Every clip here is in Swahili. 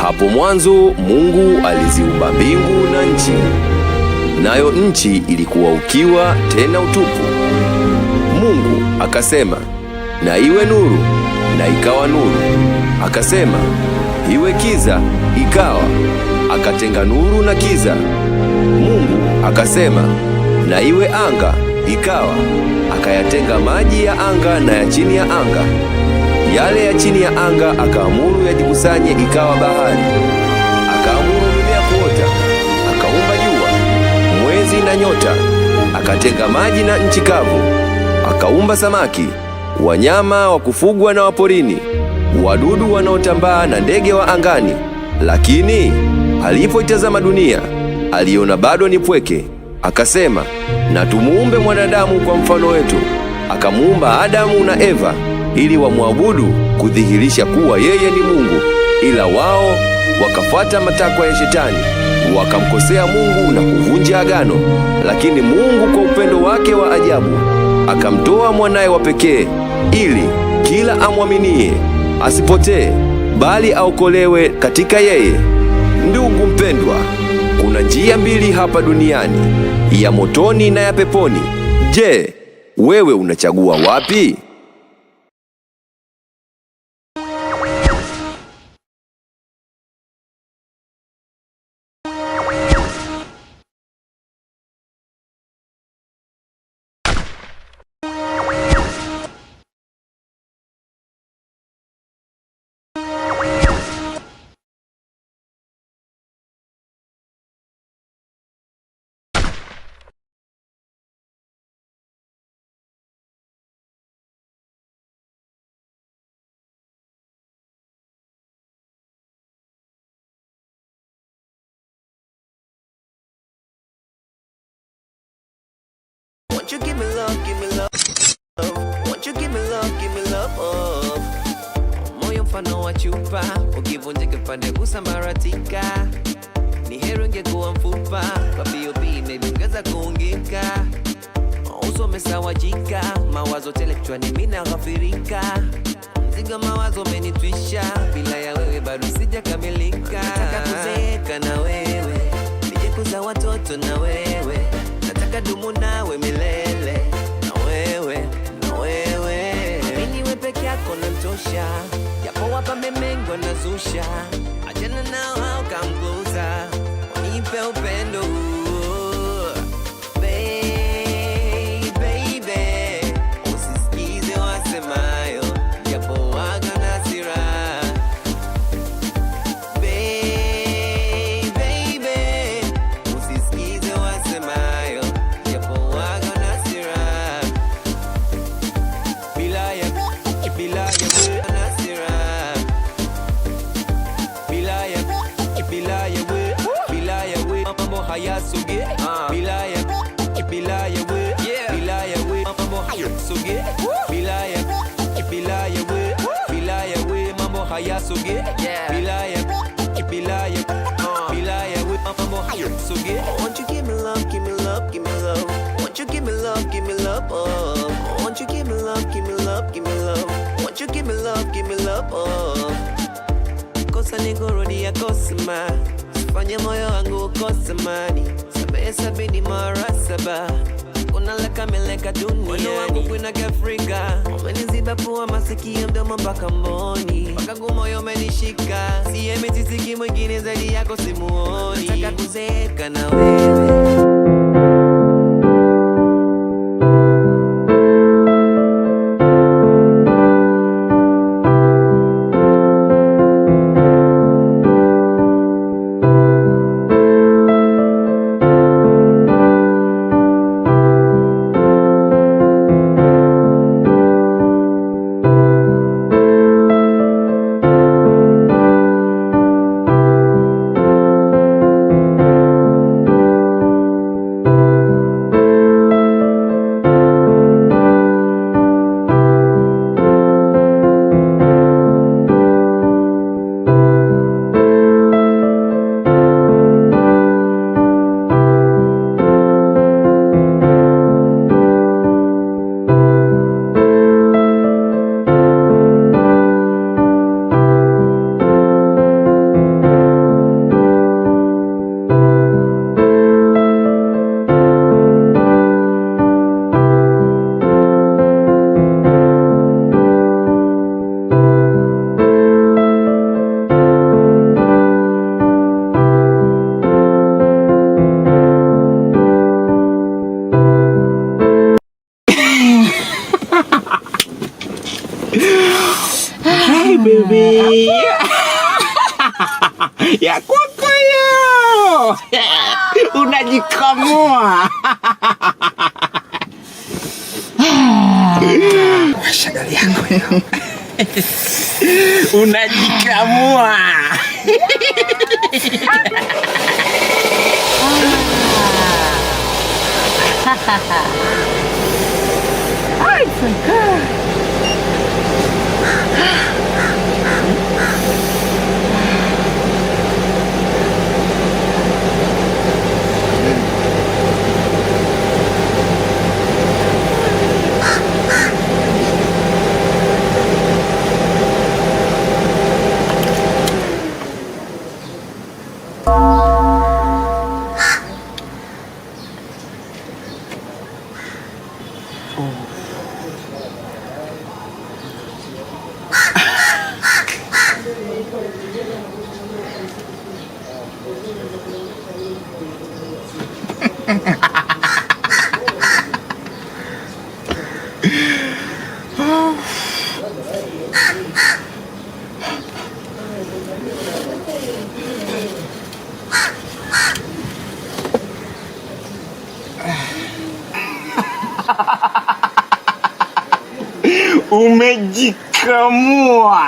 Hapo mwanzo Mungu aliziumba mbingu na nchi, nayo nchi ilikuwa ukiwa tena utupu. Mungu akasema, na iwe nuru, na ikawa nuru. Akasema, iwe kiza, ikawa. Akatenga nuru na kiza. Mungu akasema, na iwe anga, ikawa. Akayatenga maji ya anga na ya chini ya anga. Yale ya chini ya anga akaamuru yajikusanye, ikawa bahari. Akaamuru mimea kuota. Akaumba jua, mwezi na nyota. Akatenga maji na nchi kavu. Akaumba samaki, wanyama wa kufugwa na waporini, wadudu wanaotambaa na ndege wa angani. Lakini alipoitazama dunia, aliona bado ni pweke. Akasema, na tumuumbe mwanadamu kwa mfano wetu. Akamuumba Adamu na Eva ili wamwabudu, kudhihirisha kuwa yeye ni Mungu. Ila wao wakafuata matakwa ya Shetani, wakamkosea Mungu na kuvunja agano. Lakini Mungu kwa upendo wake wa ajabu akamtoa mwanaye wa pekee, ili kila amwaminie asipotee, bali aokolewe katika yeye. Ndugu mpendwa, kuna njia mbili hapa duniani, ya motoni na ya peponi. Je, wewe unachagua wapi? Won't you give me love, give me love. Won't you give me love, give me love. Moyo mfano wa chupa, ukivunjika pande husambaratika. Ni heri ungekuwa mfupa, kwa B.O.B imeongeza kuungika. Uso umesawajika, mawazo tele kichwani mimi naghafirika. Mzigo mawazo umenitwisha, bila ya wewe bado sijakamilika. Nataka kuzeeka na wewe, nije kuzaa watoto na wewe. Nataka dumu nawe milele, na wewe. Mimi niwe peke yako natosha, japo wapa memengo nazusha. Achana nao hao come closer, wanipe upendo. Baby, usisikize wasemayo, japo waga na hasira. Baby, usisikize wasemayo, japo waga na hasira. Bila ya na hasira. Bila ya mambo hayasuge. Bila ya mambo hayasuge. Bila ya mambo hayasuge. Mambo hayasuge. Won't you give me love, give me love, give me love. Won't you give me love, give me love. Won't you give me love, give me love, give me love. Won't you give me love, give me love. Kosa ni kurudia kosema, sifanye moyo wangu ukose amani. Samehe 70 mara 7, unaleka meleka duniani. Moyo wangu kwina Afrika, umeniziba pua masikio mdomo mpaka mboni. Mpaka ngumu moyo umenishika, siemi tisiki mwingine zaidi yako simuoni. Nataka kuzeeka na wewe. Ya kwako hiyo. Unajikamua. Washa gari yako hiyo. Unajikamua. Ay, Franca. Umejikamua.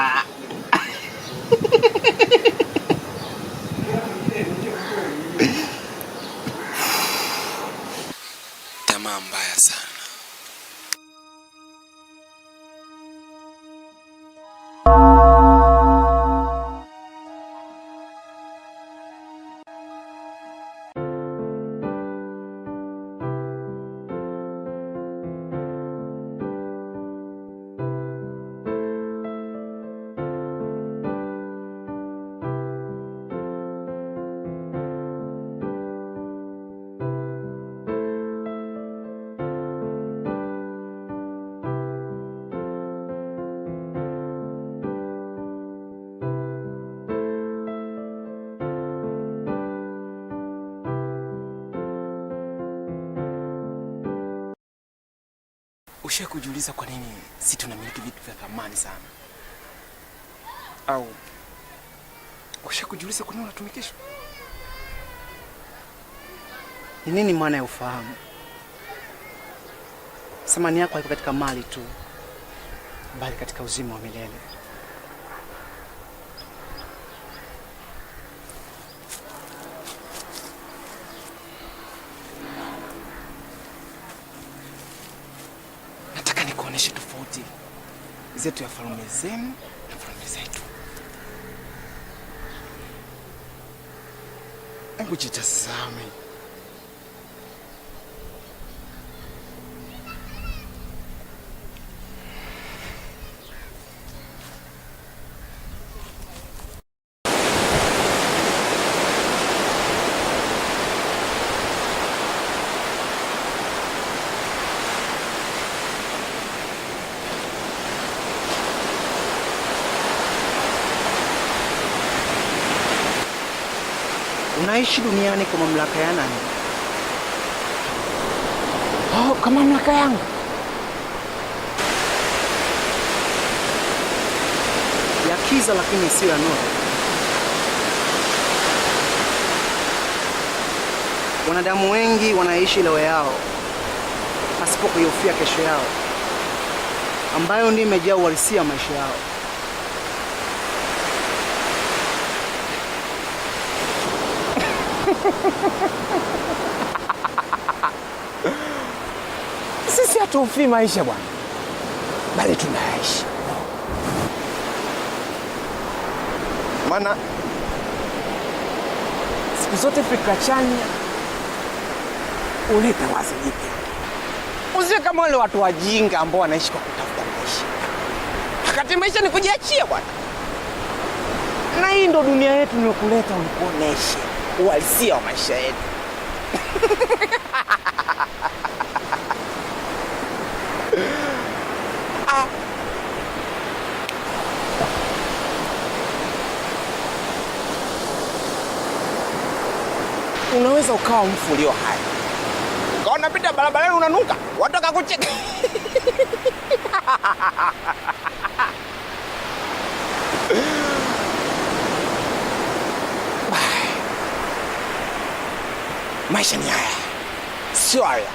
Tamaa mbaya sana. Usha kujiuliza kwa nini sisi tunamiliki vitu vya thamani sana? Au usha kujiuliza kwa nini unatumikishwa? Ni nini maana ya ufahamu? Thamani yako haiko katika mali tu, bali katika uzima wa milele. Nataka nikuoneshe tofauti zetu ya falme zenu na falme zetu. Hebu jitazame. Unaishi duniani kwa mamlaka ya nani? Oh, kwa mamlaka yangu. Ya kiza lakini sio ya nuru. Wanadamu wengi wanaishi leo yao pasipo kuihofia kesho yao, ambayo ndio imejaa uhalisia maisha yao. Sisi hatuhofii maisha bwana, bali tunaishi. Maana siku zote fikra chanya huleta wazo jipya. Usiwe kama wale watu wajinga ambao wanaishi kwa kutafuta maisha, wakati maisha ni kujiachia bwana. Na hii ndo dunia yetu nilokuleta, unikuoneshe uhalisia wa maisha yetu. Unaweza ukawa mfu ulio hai, ukawa unapita barabarani unanuka, watu wakakucheka. Maisha ni haya, sio haya.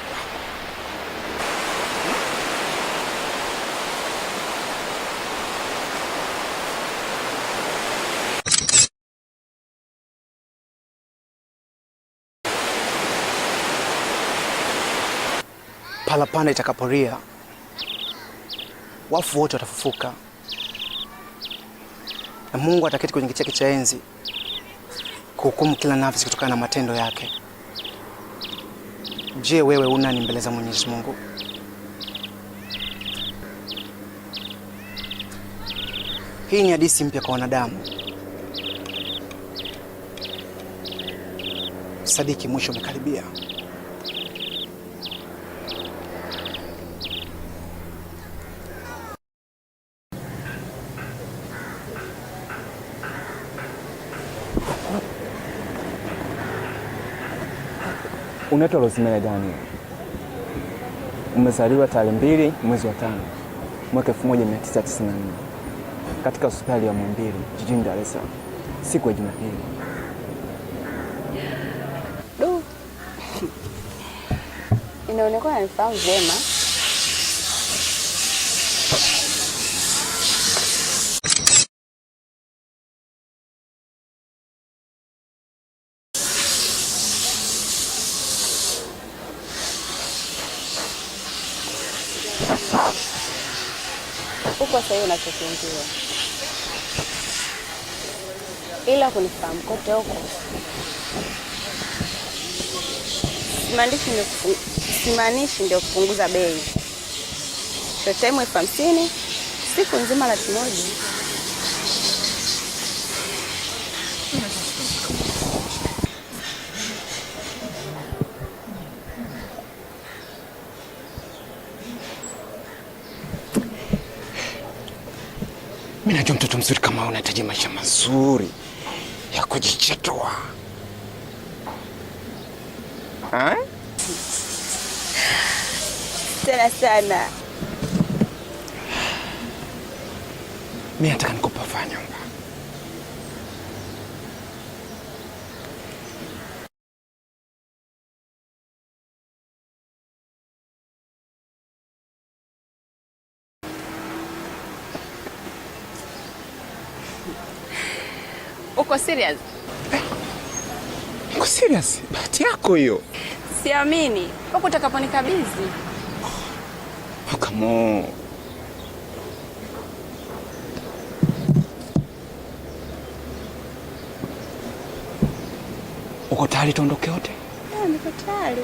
Parapanda itakapolia, wafu wote watafufuka na Mungu ataketi kwenye kiti chake cha enzi kuhukumu kila nafsi kutokana na matendo yake. Je, wewe unani mbele za Mwenyezi Mungu? Hii ni hadithi mpya kwa wanadamu. Sadiki, mwisho umekaribia. Unaitwa Rosemary Daniel. Umezaliwa tarehe 2 mwezi wa 5 mwaka 1994 katika hospitali ya Muhimbili jijini Dar es Salaam siku ya Jumapili. Inaonekana nifahamu vyema. Uko sahihi unachokiongea, ila kunifahamu kote huko simaanishi ndio kupunguza bei. Showtime 50, siku nzima 100,000. Mimi najua mtoto mzuri kama unahitaji maisha mazuri ya kujichetua. Tena sana. Mimi nataka nikupafanya nyumba. Uko serious? Niko serious. Bahati yako hiyo. Siamini. Huko utakaponikabidhi. Oh, come on. Uko tayari tuondoke wote? Niko tayari.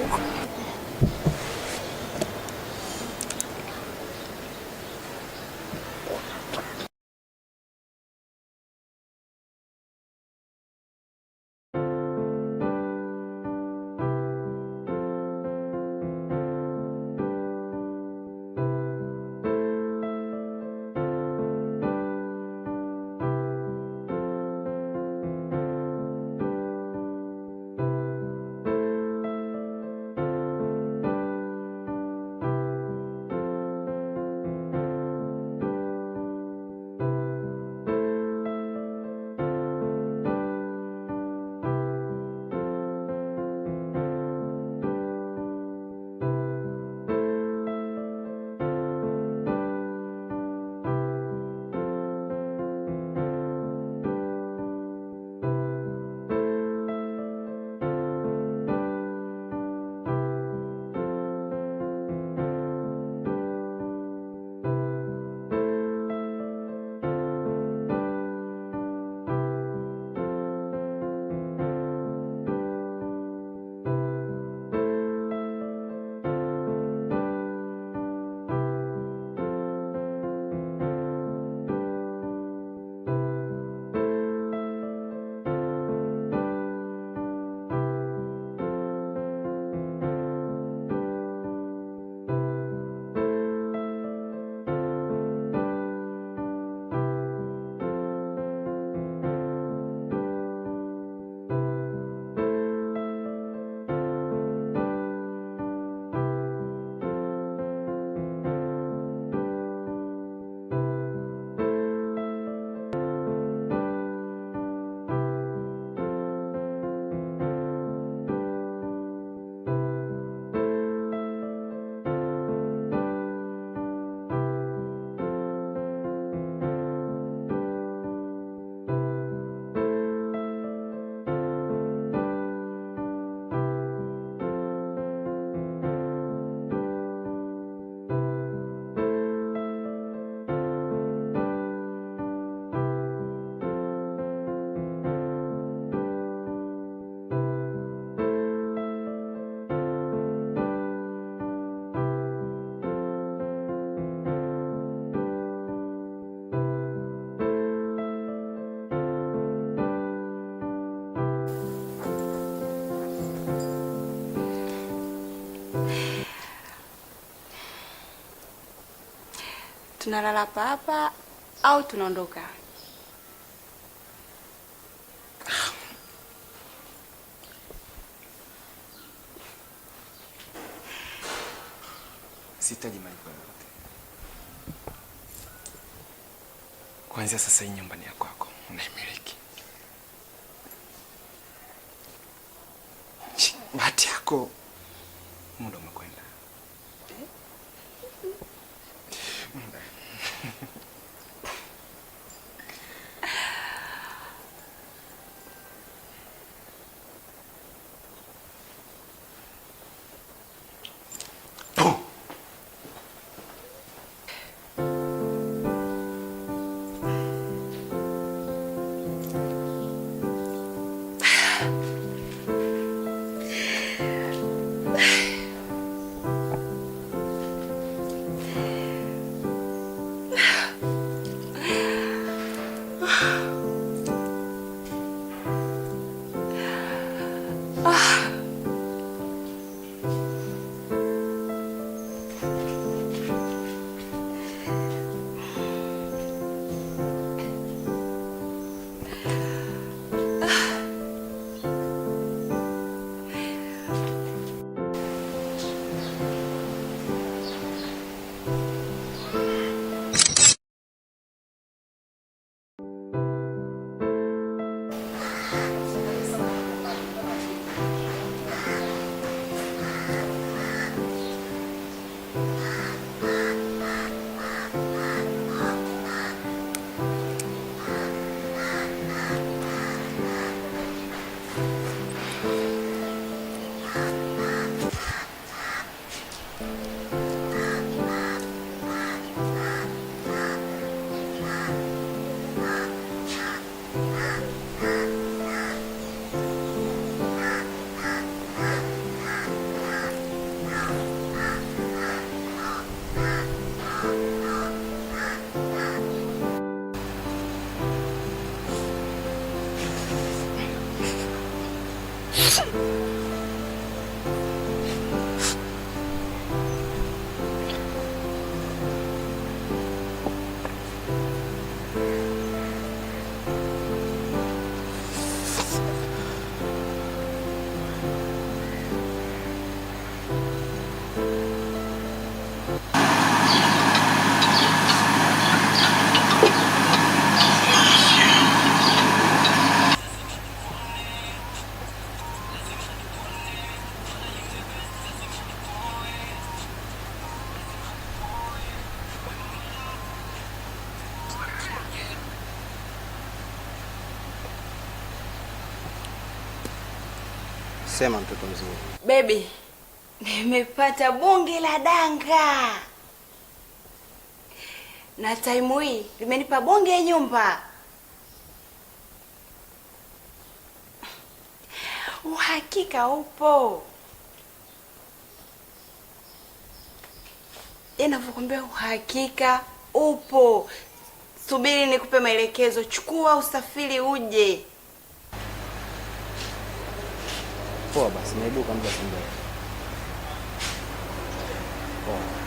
tunalala hapa au tunaondoka? Sihitaji malipo yoyote. Kuanzia sasa hii nyumba ni ya kwako, unaimiliki. Bahati yako, muda umekwenda. Sema mtoto mzuri. Baby, nimepata bonge la danga. Na time hii limenipa bonge ya nyumba. Uhakika upo. Ninavyokuambia uhakika upo. Subiri nikupe maelekezo. Chukua usafiri uje. Poa basi, naibuka muda si mrefu. Poa.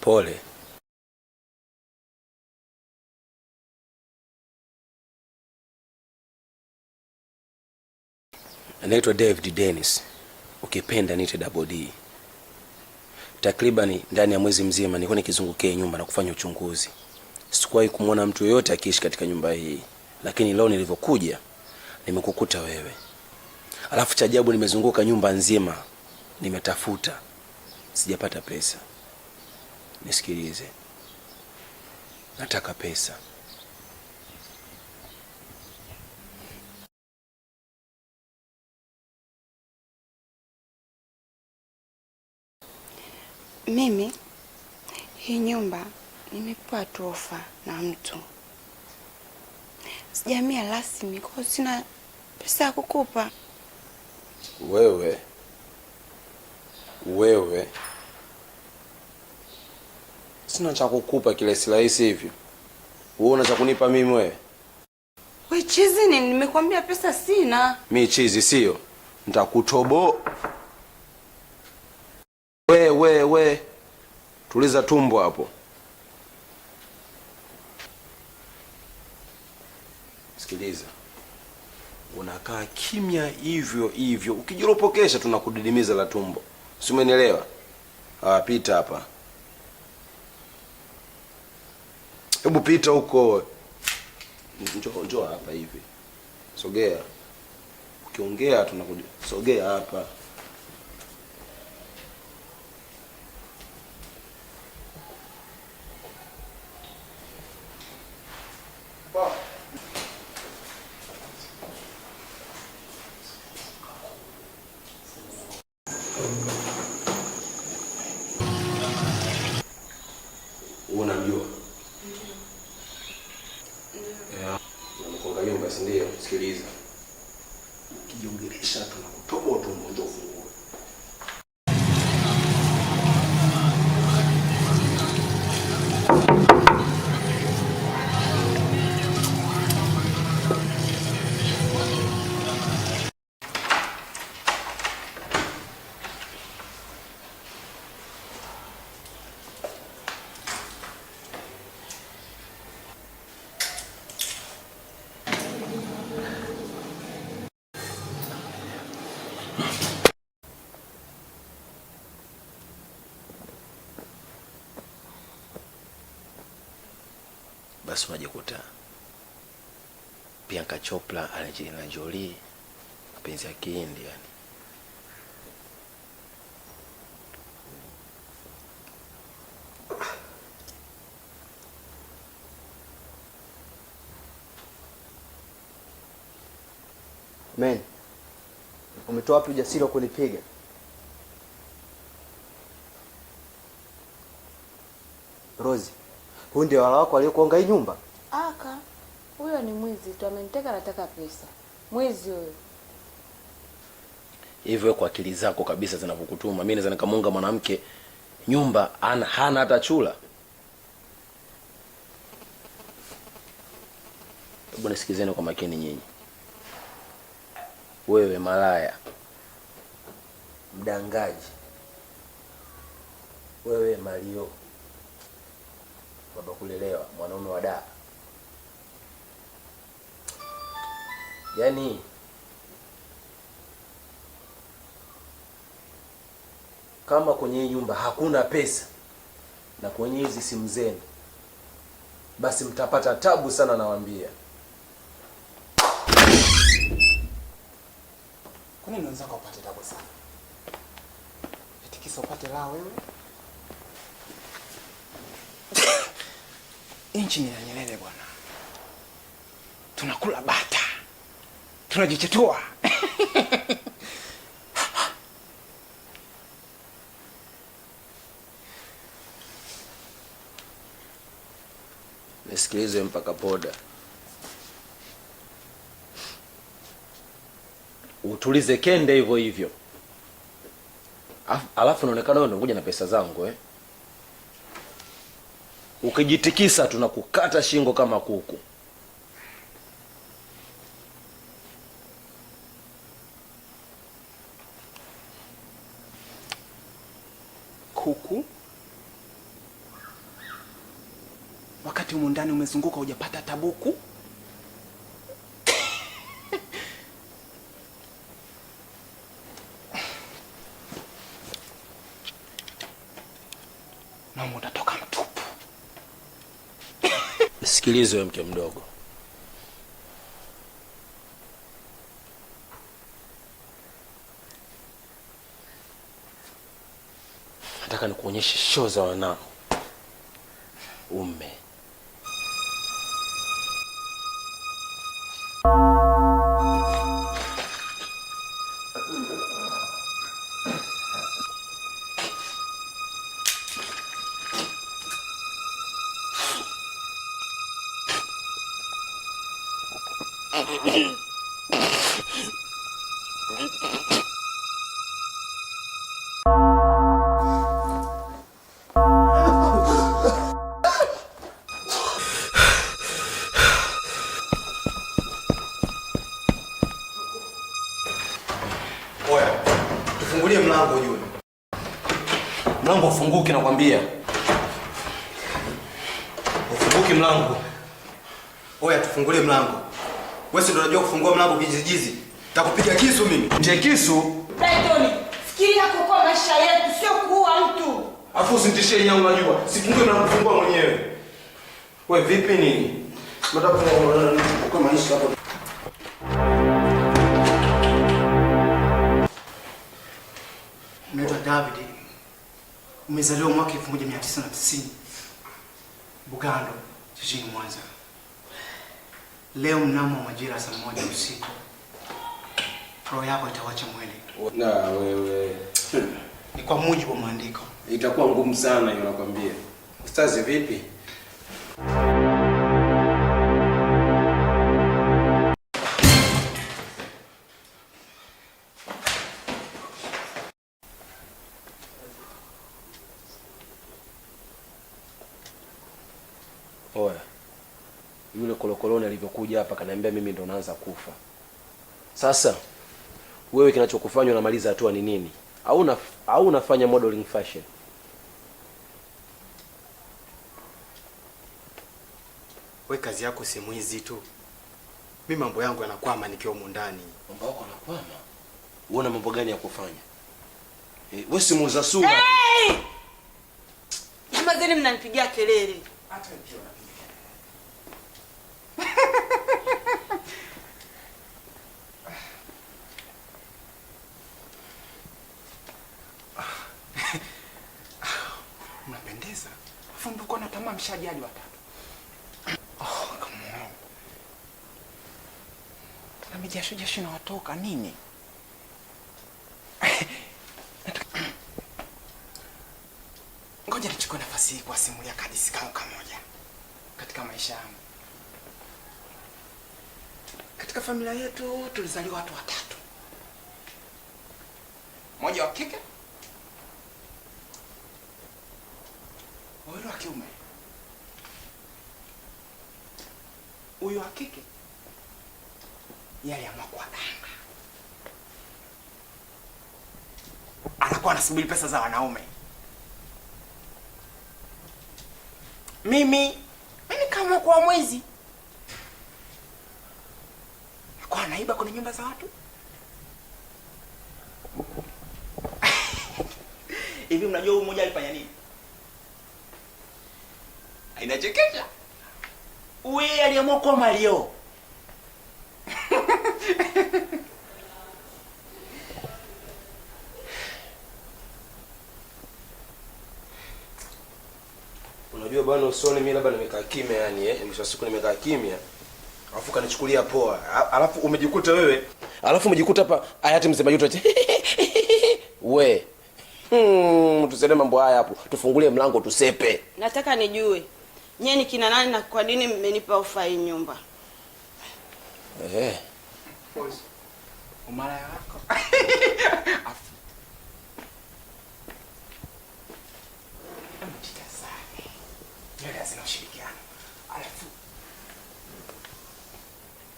Pole. Naitwa David Dennis. Ukipenda niite Double D. Takribani ndani ya mwezi mzima nilikuwa nikizungukia nyumba na kufanya uchunguzi. Sikuwahi kumwona mtu yoyote akiishi katika nyumba hii. Lakini leo nilivyokuja nimekukuta wewe. Alafu cha ajabu nimezunguka nyumba nzima. Nimetafuta. Sijapata pesa. Nisikilize. Nataka pesa. Mimi hii nyumba nimepewa tu ofa na mtu. Sijamia rasmi kwa sina pesa ya kukupa. Wewe. Sina cha kukupa kile rahisi hivyo. Wewe una cha kunipa mimi wewe? Wewe chizi ni nimekwambia pesa sina. Mimi chizi sio. Nitakutobo. We. Tuliza tumbo hapo. Sikiliza. Unakaa kimya hivyo. Ukijiropokesha tunakudidimiza la tumbo. Si umenielewa? Pita hapa. Hebu pita huko. Njoo hapa hivi. Sogea. Ukiongea sogea hapa. Unamjua? Unakonga nyumba si ndio? Sikiliza. Ukijiongelesha tunakutoboa tumbo ndio ufungue. Basi unajikuta Priyanka Chopra, Angelina Jolie, mapenzi ya Kihindi yani. Men, umetoa wapi ujasiri wa kunipiga? Rozi, huyu ndio wala wako aliyokuanga hii nyumba? Aka, huyo ni mwizi tu, ameniteka, nataka pesa. Mwizi huyo. Hivyo kwa akili zako kabisa zinavokutuma, mimi naweza nikamunga mwanamke nyumba hana hata chula. Hebu nisikizeni kwa makini nyinyi. Wewe malaya, mdangaji, wewe malio, baba kulelewa, mwanaume wa daa. kama kwenye hii nyumba hakuna pesa na kwenye hizi simu zenu, basi mtapata tabu sana, nawaambia. Kwa nini unaweza kupata tabu sana? Kisa upate la wewe. Inchi ni ya Nyerere bwana. Tunakula bata. Tunajichetua. Nisikilize mpaka poda. Utulize kende hivyo hivyo. Alafu unaonekana wewe ndio ngoja na pesa zangu Ukijitikisa tunakukata shingo kama kuku. Kuku? Wakati humu ndani umezunguka hujapata tabuku? Mama utatoka mtupu. Sikilize wewe mke mdogo. Nataka nikuonyeshe show za wanao. Ume. Oya, tufungulie mlango ujue. Mlango ufunguke nakwambia. Ufunguke mlango. Oya, tufungulie mlango. Wewe si ndio unajua kufungua mlango kijizijizi? Nitakupiga kisu mimi. Mtie kisu. Brighton, fikiria kuokoa maisha yetu, sio kuua mtu. Afu usintishie nyao unajua. Sifungue mlango, fungua mwenyewe. Wewe vipi nini? Nataka kuokoa maisha hapo. Naitwa David. Umezaliwa mwaka 1990. Bugando, jijini Mwanza. Leo mnamo majira saa 1 usiku, roho yako itawacha mwili. Na wewe. Ni kwa mujibu wa maandiko. Itakuwa ngumu sana hiyo nakwambia. Ustazi vipi? Oya. Yule kolokoloni alivyokuja hapa kaniambia mimi ndo naanza kufa. Sasa wewe kinachokufanya unamaliza hatua ni nini? Au unafanya modeling fashion? Wewe kazi yako si mwizi tu. Mimi mambo yangu yanakwama nikiwa humu ndani. Mambo yako yanakwama? Uona mambo gani ya kufanya? Wewe si muuza sura. Hey! Jamani mnanipigia kelele. Hata pia unapiga kelele. Unapendeza. Fundi uko na tamaa mshajali watatu. Oh, come on. Na mijasho inawatoka nini? Ngoja nichukue nafasi hii kuwasimulia hadithi kama kamoja katika maisha yangu. Katika familia yetu tulizaliwa watu watatu. Mmoja wa kike, wawili wa kiume. Huyu wa kike yeye aliamua kuwa danga. Anakuwa anasubiri pesa za wanaume. Mimi kama kwa mwizi. Kwa naiba kwenye nyumba za watu. Hivi mnajua huyu mmoja alifanya nini? Inachekesha. Wewe aliamua kwa Mario. Unajua bwana, usione mimi labda nimekaa kimya yani mwisho siku nimekaa kimya. Alafu kanichukulia poa. Alafu umejikuta hapa hayati mzee Majuto. We. Tusiende mambo haya hapo. Tufungulie mlango tusepe. Nataka nijue nyie ni kina nani na kwa nini mmenipa ofa hii nyumba? Umara yako. Yule lazima ushirikiane. Alafu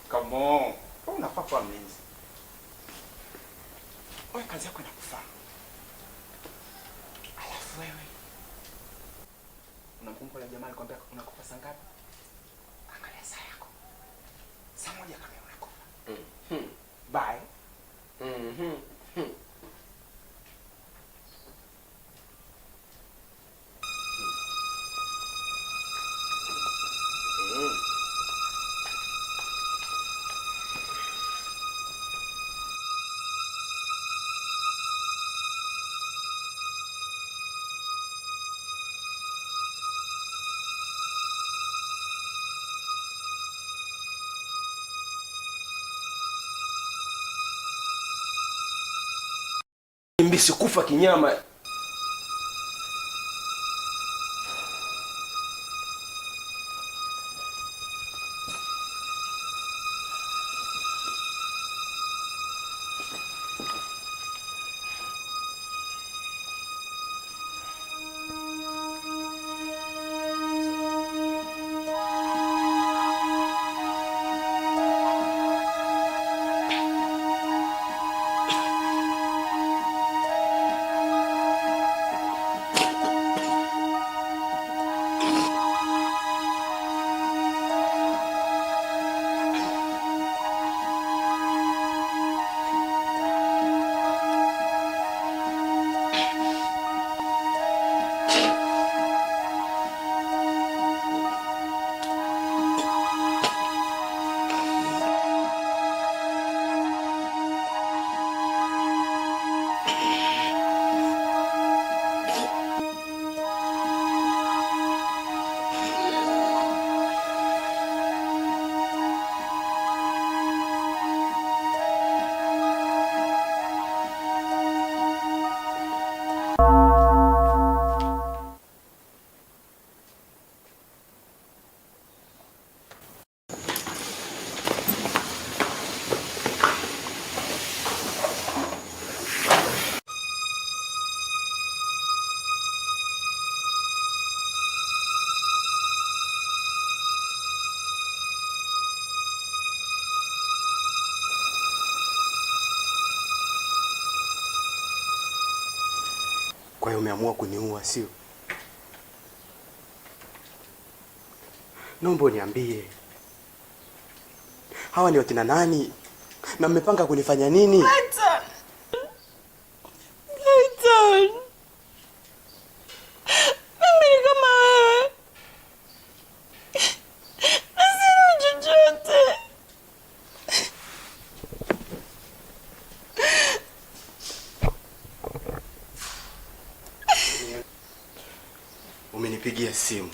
come on. Unafaa kuwa mlinzi. Wewe kazi yako inakufaa. Alafu wewe unamkumbuka jamaa alikwambia unakufa saa ngapi? Angalia saa yako. Saa moja kama unakufa. Bye. Mbisi kufa kinyama. Kwa hiyo umeamua kuniua, sio? Naomba uniambie. Hawa ni wakina nani? Na mmepanga kunifanya nini? Clayton. Mimi ni kama wewe. Nasina chochote. Umenipigia simu.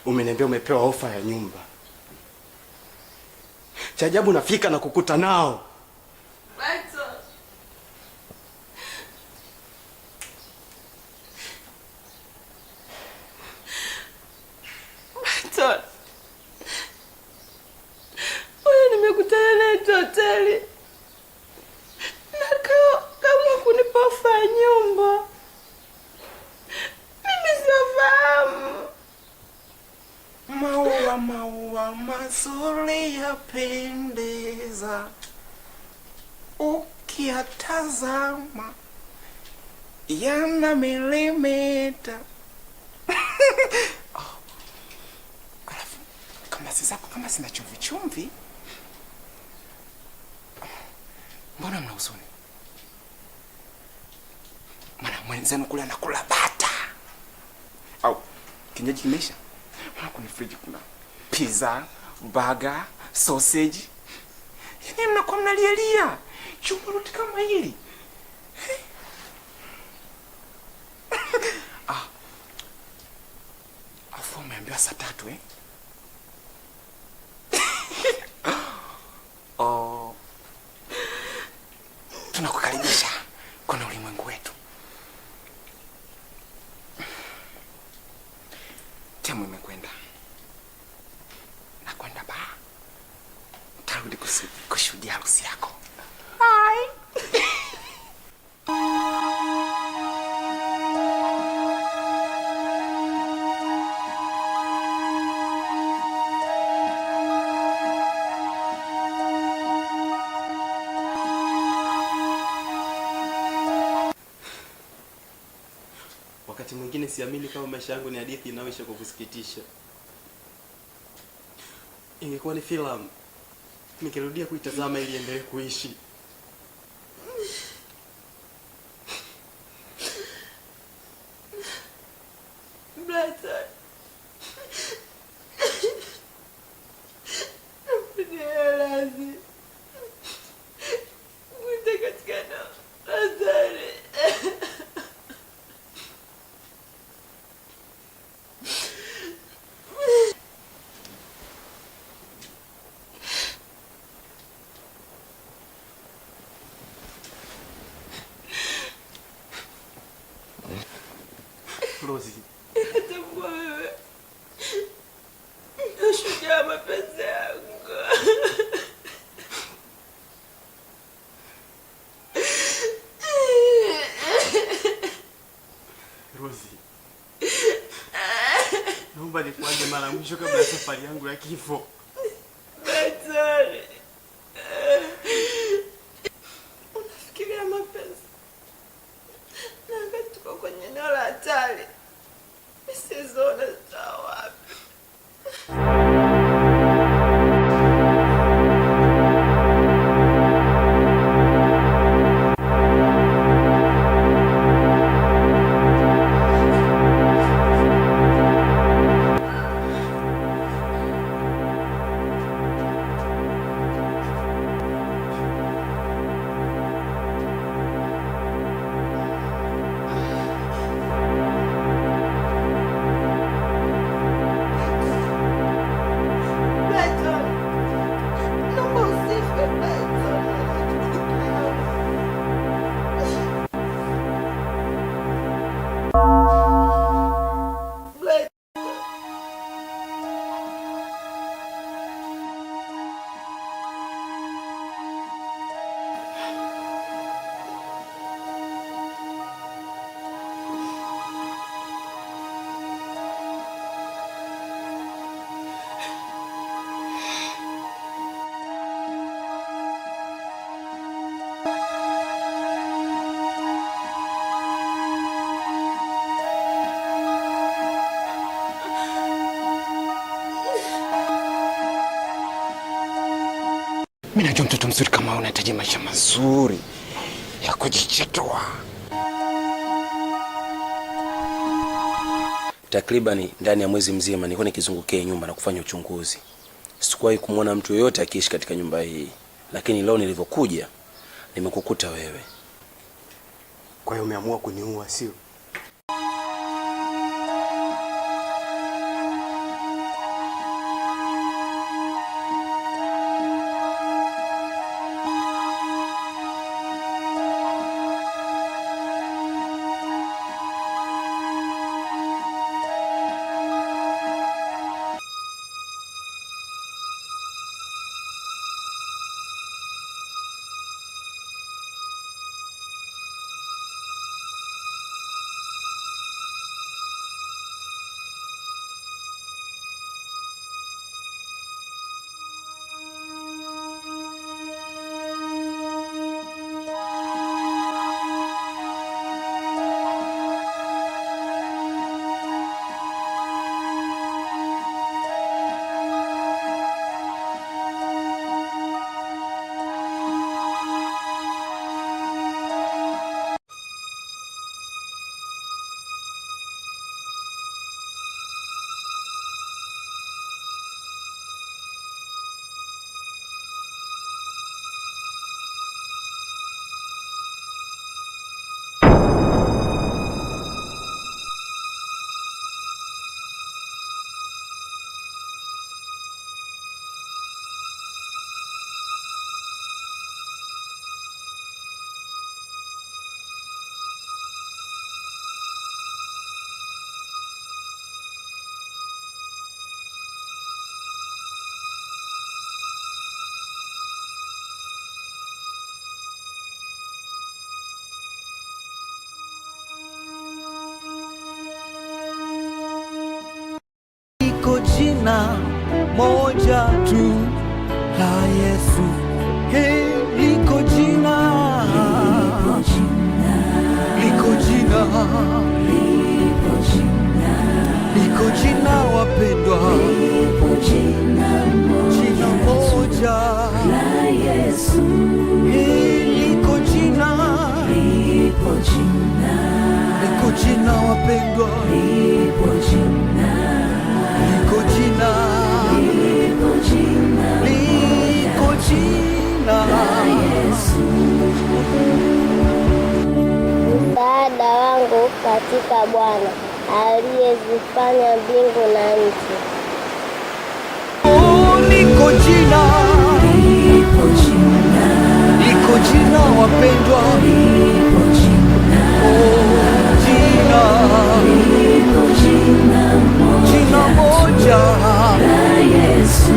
Umeniambia umepewa ofa ya nyumba. Cha ajabu nafika na kukuta nao. Clayton. Wewe nimekutana naye hoteli. Na kama kunipa ofa ya nyumba. Maua mazuri yapendeza, ukiyatazama yana milimita. Alafu kama si zako, kama sina chumvi chumvi, mbona mna huzuni? mwenzenu kule anakula bata. Au kinywaji kimeisha? Maana kwenye friji kuna pizza, burger, sausage. Yaani mnakuwa mnalialia chumba lote kama hili. Afu umeambiwa saa 3 eh? Oh. Tunakukaribisha kwenye ulimwengu wetu. Temu imekwenda. Nakwenda ba. Tarudi kushuhudia harusi yako. Bye. Wakati mwingine siamini kama maisha yangu ni hadithi inayoisha kwa kusikitisha. Ingekuwa ni filamu, nikirudia kuitazama ili endelee kuishi. Brother. Rosie. Natambua wewe ndio shujaa mapenzi yangu. Rosie. Naomba nikuage mara mwisho kabla ya safari yangu ya kifo. Daktari. Unafikiria mapenzi? Na wakati tuko kwenye eneo la hatari. Sizona zitawa wapi? Mimi najua mtoto mzuri kama unahitaji maisha mazuri ya kujichetua. Takribani ndani ya mwezi mzima nilikuwa nikizungukia nyumba na kufanya uchunguzi. Sikuwahi kumwona mtu yoyote akiishi katika nyumba hii, lakini leo nilivyokuja nimekukuta wewe. Kwa hiyo umeamua kuniua, sio? moja tu la Yesu. Liko jina, liko jina, liko jina wapendwa, jina moja la Yesu. Liko jina, liko jina wapendwa, liko jina, liko jina, liko jina la Yesu. Msaada wangu katika Bwana aliyezifanya mbingu na nchi. Liko jina, liko jina wapendwa, jina moja la Yesu.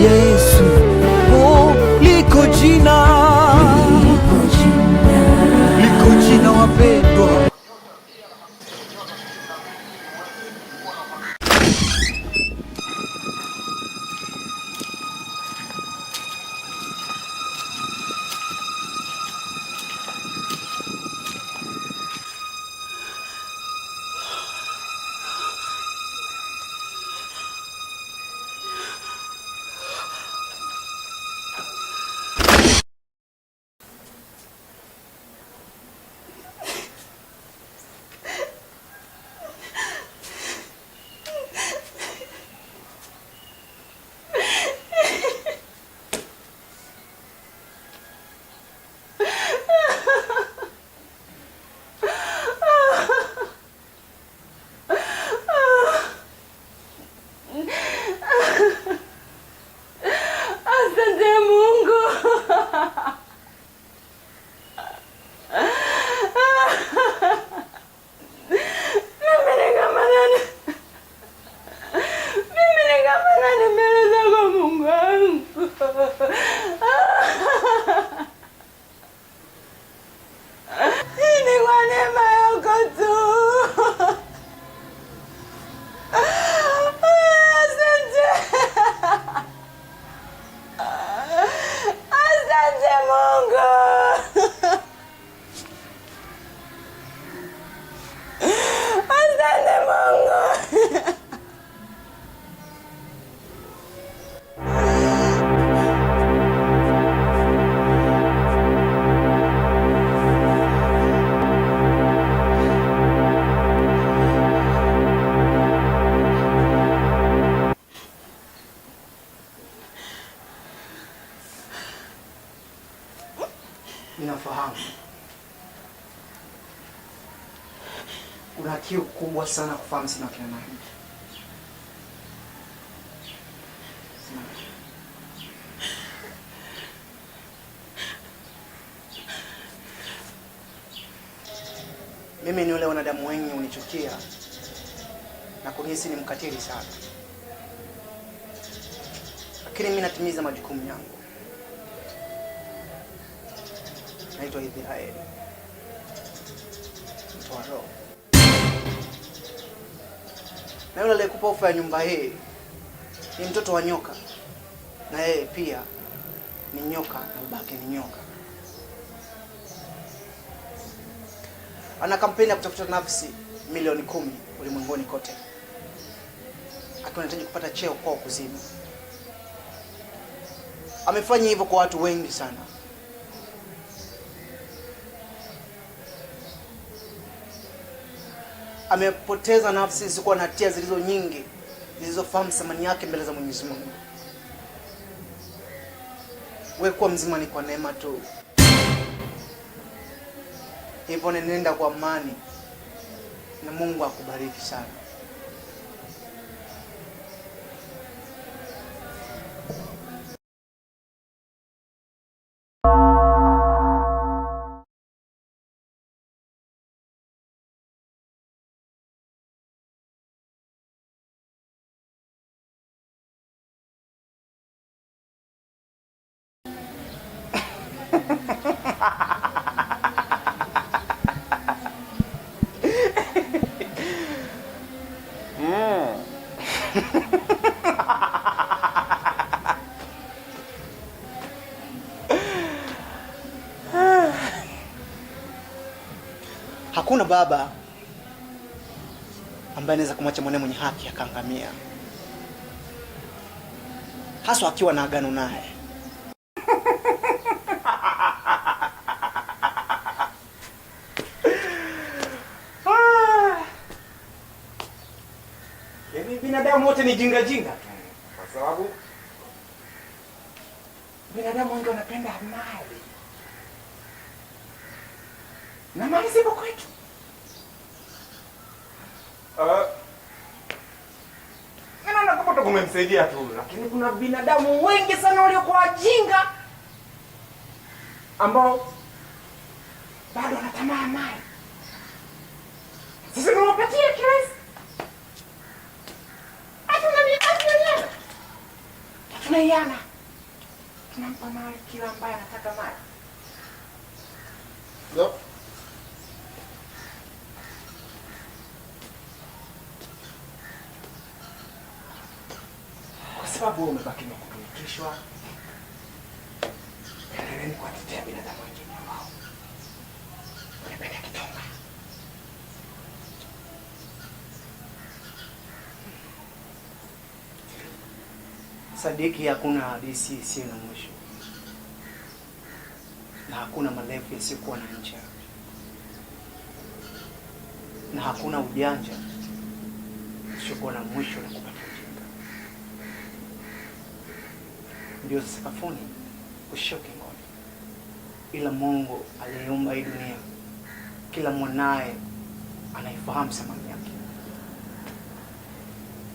Yesu, liko jina, liko jina wapendwa. Ninafahamu una kiu kubwa sana kufahamu sina kina nani. Mimi ni yule wanadamu wengi unichukia na kunihisi ni mkatili sana, lakini mimi natimiza majukumu yangu. Naitwa Israeli, mtu wa roho. Na yule aliyekupa ofa ya nyumba hii ni mtoto wa nyoka, na yeye pia ni nyoka na babake ni nyoka. Ana kampeni ya kutafuta nafsi milioni 10 ulimwenguni kote, akiwa anahitaji kupata cheo kwa kuzimu. Amefanya hivyo kwa watu wengi sana. Amepoteza nafsi zisizokuwa na hatia zilizo nyingi, zilizofahamu thamani yake mbele za Mwenyezi Mungu. Wewe kuwa mzima ni kwa neema tu. Hivyo nenda kwa amani na Mungu akubariki sana. Hakuna baba ambaye anaweza kumwacha mwanae mwenye haki akaangamia, haswa akiwa na agano naye. Yaani binadamu wote ni jinga tu, kwa sababu binadamu wengi wanapenda mali na mali zipo kwetu. Naona kama tukumemsaidia tu, lakini kuna binadamu wengi sana waliokuwa wajinga ambao bado wanatamaa mali. Sisi tunawapatia kirahisi. Tunaiana. Tunampa mali kila ambaye anataka mali. Ndio. Kwa sababu wewe umebaki na kutumikishwa. Endeleeni kuwatetea binadamu wengine ambao wanapenda kitonga. Sadiki, hakuna hadithi isiyo na mwisho, na hakuna marefu yasiyokuwa na ncha, na hakuna ujanja usiokuwa na mwisho na kupata ujinga. Ndio sakafuni ushoke ngoni, ila Mungu aliyeumba hii dunia, kila mwanae anaifahamu thamani yake.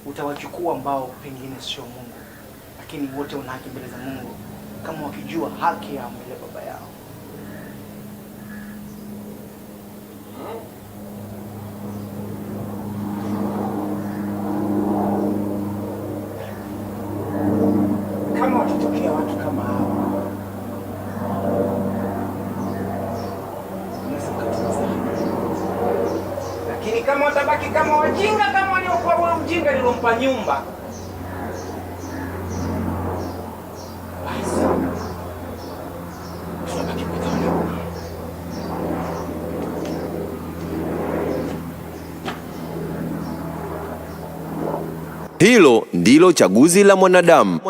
Utawachukua ambao pengine sio Mungu, lakini wote wana haki mbele za Mungu kama wakijua haki ya mbele baba yao. Kama watatokea watu kama hao, unaweza kutuza. Lakini kama watabaki kama wajinga, kama waliokuwa wao mjinga nilompa nyumba, hilo ndilo chaguzi la mwanadamu.